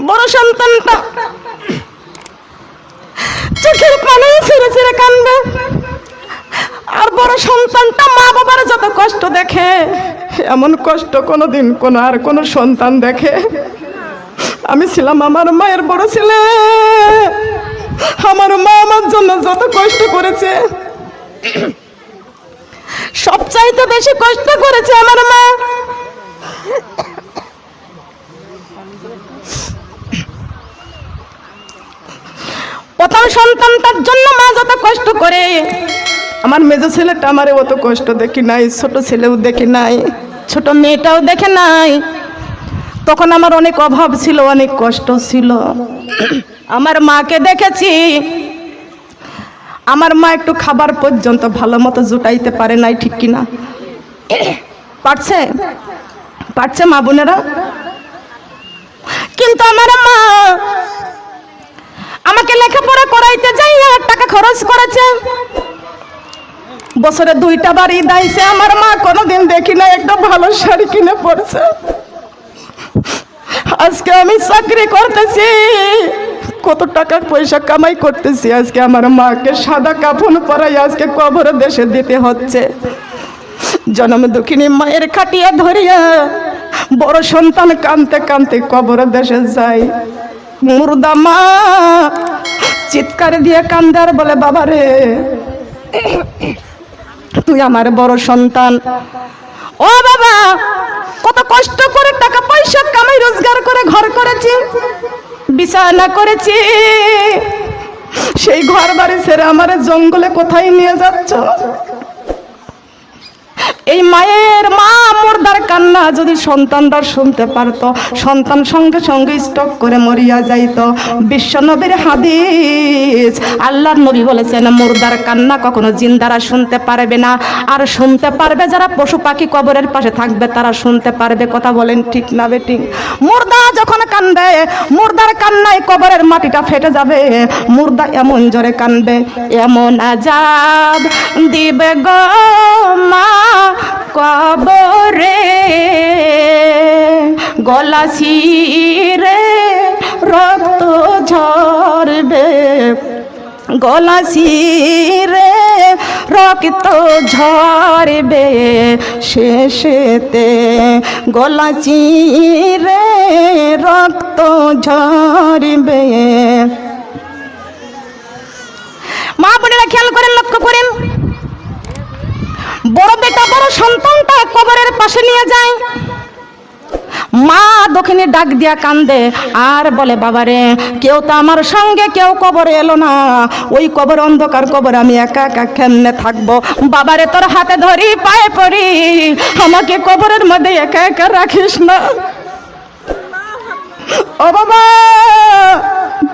বড় সন্তানটা চোখের পানি ছেড়ে ছেড়ে কাঁদবে, আর বড় সন্তানটা মা বাবার যত কষ্ট দেখে এমন কষ্ট কোনোদিন কোনো সন্তান দেখে? আমি ছিলাম আমার মায়ের বড় ছেলে, আমার মা আমার জন্য যত কষ্ট করেছে সবচাইতে বেশি কষ্ট করেছে আমার মা। প্রথম সন্তানটার জন্য মা যত কষ্ট করে, আমার মেজো ছেলেটা আমারে অত কষ্ট দেখি নাই, ছোট ছেলেও দেখি নাই, ছোট মেয়েটাও দেখে নাই। তখন আমার অনেক অভাব ছিল, অনেক কষ্ট ছিল। আমার মাকে দেখেছি, আমার মা একটু খাবার পর্যন্ত ভালো মতো জুটাইতে পারে নাই, ঠিক কিনা? পারছে পারছে মা বোনেরা? কিন্তু আমার মা আমাকে লেখাপড়া করাইতে যাই টাকা খরচ করেছে, বছরে 2টা বার ঈদ আইছে, আমার মা কোনোদিন দেখি না একটা ভালো শাড়ি কিনে পড়ছে। আজকে আমি চাকরি করতেছি, কত টাকা পয়সা কামাই করতেছি, আজকে আমার মাকে সাদা কাফন পরাই আজকে কবর দেশে দিতে হচ্ছে। জন্ম দুঃখিনী মায়ের খাটিয়া ধরিয়া বড় সন্তান কাঁদতে কাঁদতে কবর দেশে যায়। মুর্দা মা চিৎকার দিয়ে কান্দে আর বলে, বাবা রে তুই আমার বড় সন্তান। ও বাবা, কত কষ্ট করে টাকা পয়সা কামাই রোজগার করে ঘর করেছি, বিছানা করেছি, সেই ঘর বাড়ি ছেড়ে আমার জঙ্গলে কোথায় নিয়ে যাচ্ছ? এই মায়ের মা মুর্দার কান্না যদি সন্তানরা শুনতে পারতো, সন্তান সঙ্গে সঙ্গে স্টক করে মরিয়া যাইতো। বিশ্ব নবীর হাদিস, আল্লাহর নবী বলেছেন মুর্দার কান্না কখনো জিন্দারা শুনতে পারবে না, আর শুনতে পারবে যারা পশু পাখি কবরের পাশে থাকবে তারা শুনতে পারবে। কথা বলেন ঠিক না বেঠিক? মুর্দা যখন কান্দে, মুর্দার কান্নায় কবরের মাটিটা ফেটে যাবে। মুর্দা এমন জোরে কান্দবে, এমন আযাব দিবে গো মা কবরে, গলা ছিঁড়ে রক্ত ঝরবে, গলা ছিঁড়ে রক্ত ঝরবে, শেষেতে গলা চিরে রক্ত ঝরবে। মা বোনেরা খেয়াল করেন, লক্ষ্য করেন, বড় বেটা বড় সন্তানটা কবরের পাশে নিয়ে যায়, মা দক্ষিণে ডাক দিয়া কান্দে আর বলে, বাবারে কেউ তো আমার সঙ্গে কেউ কবরে এলো না, ওই কবর অন্ধকার কবর আমি একা একা কেমনে থাকবো? বাবারে তোর হাতে ধরি পায়ে পড়ি, আমাকে কবরের মধ্যে একা একা রাখিস না। ও বাবা,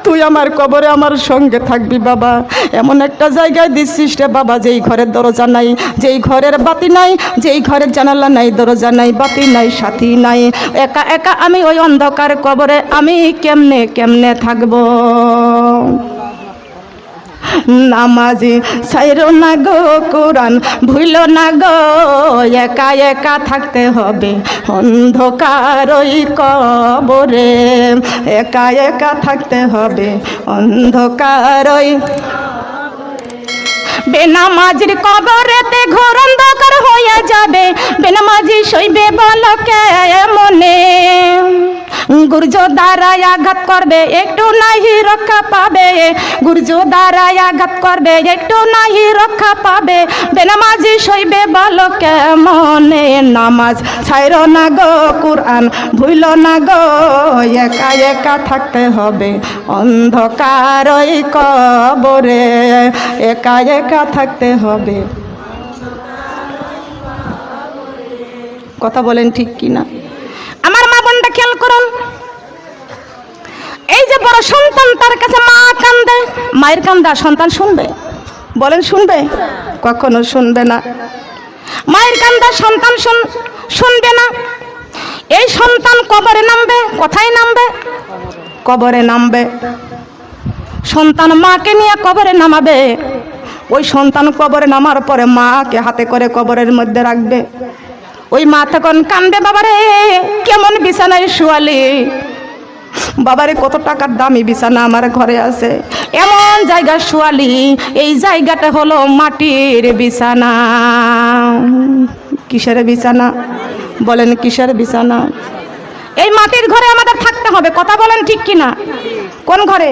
তুই আমার কবরে আমার সঙ্গে থাকবি বাবা, এমন একটা জায়গায় দিচ্ছিস রে বাবা যেই ঘরের দরজা নাই, যেই ঘরের বাতি নাই, যেই ঘরের জানালা নাই, দরজা নাই, বাতি নাই, সাথী নাই, একা একা আমি ওই অন্ধকার কবরে আমি কেমনে কেমনে থাকবো? নামাজি ছাইরো না গো কোরআন ভুইলো না গো, একা একা থাকতে হবে অন্ধকার ওই কবরে, একা একা থাকতে হবে অন্ধকার ওই। বেনামাজির কবরেতে ঘোর অন্ধকার হয়ে যাবে, বেনামাজি সইবে বলো কেমনে? গুর্জ দ্বারায় আঘাত করবে একটু নাহি রক্ষা পাবে, গুর্জ দ্বারায় আঘাত করবে একটু নাহি রক্ষা পাবে, বেনামাজি সইবে বলো কেমনে? নামাজ ছাইরো না গো কোরআন ভুইলো না গো, একা একা থাকতে হবে অন্ধকার ওই কবরে, একা একা থাকতে হবে। কথা বলেন ঠিক কিনা? আমার মা বোনটা খেয়াল করুন, এই যে বড় সন্তান তার কাছে মা কান্দে, মায়ের কান্দা সন্তান শুনবে? বলেন শুনবে? কখনো শুনবে না। মায়ের কান্দা সন্তান শুনবে না। এই সন্তান কবরে নামবে, কোথায় নামবে? কবরে নামবে। সন্তান মাকে নিয়ে কবরে নামাবে, ওই সন্তান কবরে নামার পরে মাকে হাতে করে কবরের মধ্যে রাখবে। ওই মা তখন কান্দবে, বাবারে কেমন বিছানায় শুয়ালি, বাবারে কত টাকার দামি বিছানা আমার ঘরে আছে, এমন জায়গা শোয়ালি, এই জায়গাটা হলো মাটির বিছানা। কিসের বিছানা বলেন, কিসের বিছানা? এই মাটির ঘরে আমাদের থাকতে হবে, কথা বলেন ঠিক কিনা? কোন ঘরে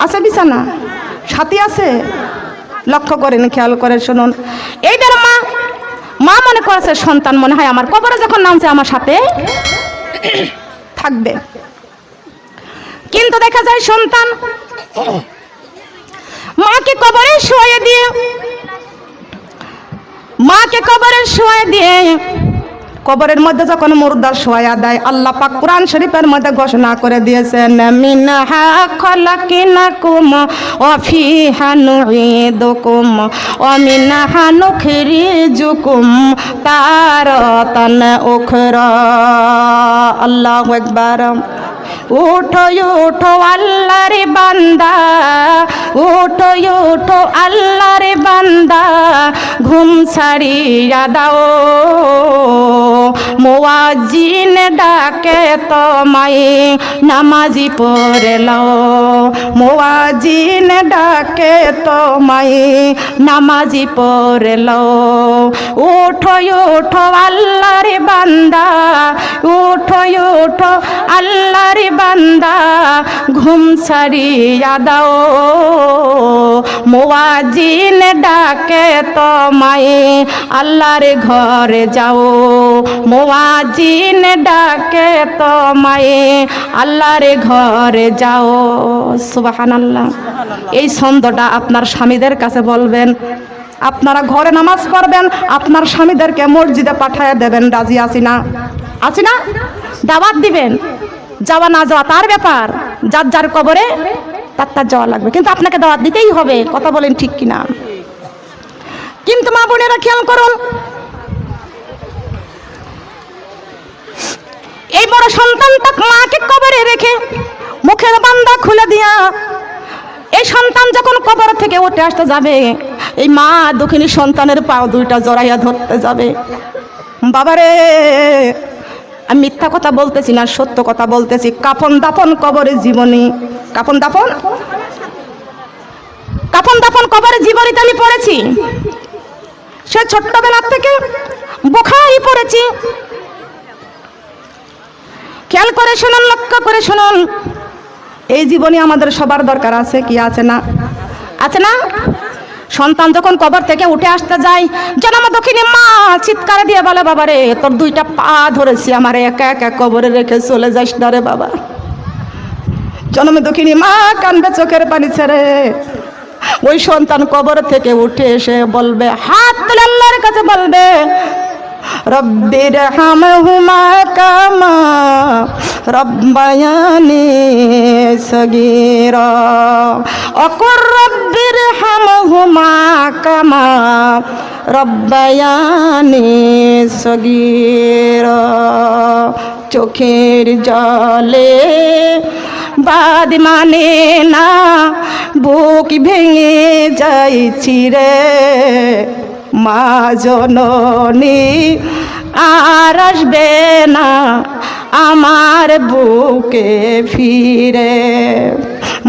আছে বিছানা? সাথী আছে? লক্ষ্য করেন, খেয়াল করে শুনুন। এইটার মা মনে করেছে সন্তান মনে হয় আমার কবরে যখন নামছে আমার সাথে থাকবে, কিন্তু দেখা যায় সন্তান মাকে কবরে শুয়ে দিয়ে কবরের মধ্যে যখন মুর্দা শোয়া দেয়, আল্লাহ পাক কোরআন শরীফের মধ্যে ঘোষণা করে দিয়েছেন, মিনহা খলাকনাকুম ওয়া ফিহা নুঈদুকুম ওয়া মিনহা নুখরিজুকুম তারাতান উখরা। আল্লাহু আকবার। উঠো উঠো আল্লাহর বান্দা, উঠো উঠো আল্লাহর বান্দা, ঘুম ছাড়িয়া দাও, মুয়াজ্জিন ডাকে তোমায়, নামাজি পড়ে লও, মুয়াজ্জিন ডাকে তোমায়, নামাজি পড়ে লও। উঠো উঠো আল্লাহর বান্দা, উঠো উঠো আল্লাহর বান্দা, ঘুম ছাড়িয়া দাও, মুয়াজ্জিন ডাকে তোমায়, আল্লাহর ঘরে যাও, মুয়াজ্জিন ডাকে তোমায়, আল্লাহর ঘরে যাও। সুবহানাল্লাহ। এই ছন্দটা আপনার স্বামীদের কাছে বলবেন, আপনারা ঘরে নামাজ পড়বেন, আপনার স্বামীদেরকে মসজিদে পাঠিয়ে দেবেন। রাজি আছি না? আছি না? দাওয়াত দিবেন, যাওয়া না যাওয়া তার ব্যাপার, যার যার কবরে তার যাওয়া লাগবে, কিন্তু আপনাকে দাওয়াত দিতেই হবে। কথা বলেন ঠিক কিনা? কিন্তু মা বোনেরা খেয়াল করুন, এই বড় সন্তানটা মাকে কবরে রেখে মুখের বান্দা খুলে দিয়া এই সন্তান যখন কবর থেকে উঠে আসতে যাবে, এই মা দুঃখিনী সন্তানের পাও দুইটা জড়াইয়া ধরতে যাবে। বাবারে, আমি মিথ্যা কথা বলতেছি না, সত্য কথা বলতেছি। কাফন দাফন কবরের জীবনী, কাফন দাফন কবরের জীবনীতে আমি পড়েছি। সে ছোট্টবেলা থেকে বোখারি পড়েছি। খেয়াল করে শুনুন, লক্ষ্য করে শুনুন, এই জীবনী আমাদের সবার দরকার আছে কি আছে না? আছে না? সন্তান যখন কবর থেকে উঠে আসতে যায়, জনম দক্ষিণী মা চিৎকার দিয়ে বলে, বাবারে তোর দুইটা পা ধরেছি, আমার একা একা কবরে রেখে চলে যাস না রে বাবা। জনম দক্ষিণী মা কান্দে চোখের পানি ছেড়ে। ওই সন্তান কবর থেকে উঠে এসে বলবে, হাত তুলে আল্লাহর কাছে বলবে, রব্বির হামহুমা কামা রব্বায়ানি সগীরা, অকুর রব্বির হামহুমা কামা রব্বায়ানি সগীরা। চোখের জলে বাদ মানে না, বুক ভেঙে যাইছি রে, মা জননী আর আসবে না আমার বুকে ফিরে,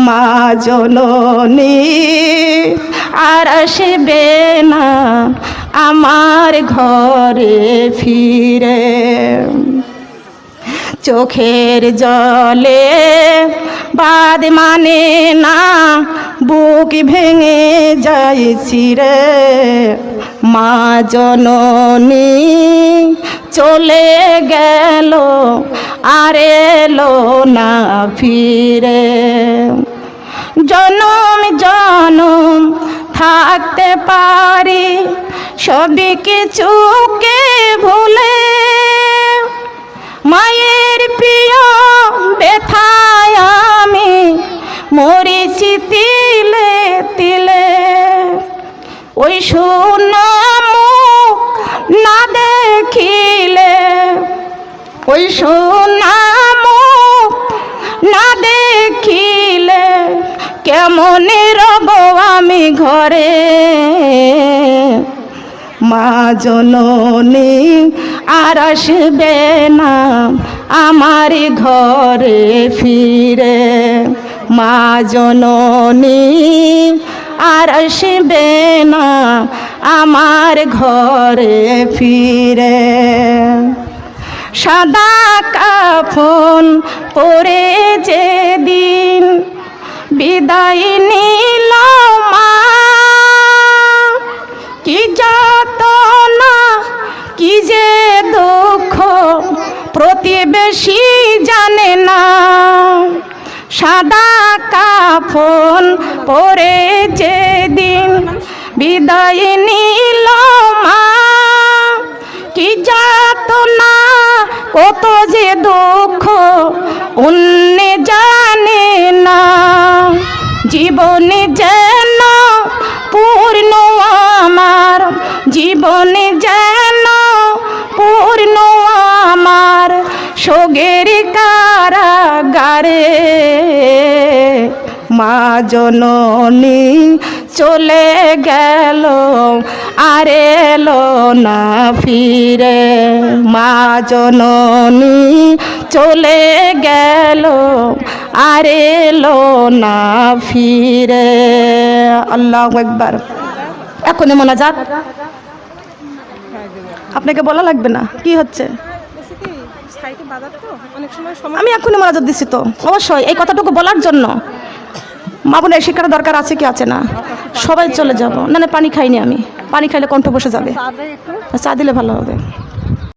মা জননী আর আসবে না আমার ঘরে ফিরে। চোখের জলে বাদ মানে না, বুক ভেঙে যাইছি রে, মা জননী চলে গেল আর এলো না ফিরে। জনম জনম থাকতে পারি সবই কিছুকে ভুলে, মায়ের প্রিয় ব্যথায় আমি মরিছি তিলে তিলে। ওই সোনা মুখ না দেখিলে, ওই সোনা মুখ না দেখিলে, কেমনে রব আমি ঘরে, মা জননী আর আসবে না আমার ঘরে ফিরে। মা জননী আর আসবে না আমার ঘরে ফিরে। সাদা কাফন পরে যেদিন বিদায় নিল মা, কি যাতনা কি যে দুঃখ প্রতিবেশী জানে না। সাদা কাফন পরে যেদিন বিদায় নিল মা, কি যাতনা কত যে দুঃখ অন্য জানে না। জীবনে যেন পূর্ণ আমার, জীবনে যেন পূর্ণ আমার সোগের কারাগারে। মা জননী চলে গেল আর এলো না ফিরে। মা জননী চলে গেল আর এলো না ফিরে। আল্লাহু আকবার। এখনই মোনাজাত আপনাকে বলা লাগবে না কি হচ্ছে। আমি এখনই মোনাজাত দিচ্ছি তো অবশ্যই এই কথাটুকু বলার জন্য। মা বোনের শিক্ষার দরকার আছে কি আছে না? সবাই চলে যাব। না না পানি খাইনি আমি, পানি খাইলে কণ্ঠ বসে যাবে। চা দিলে ভালো হবে।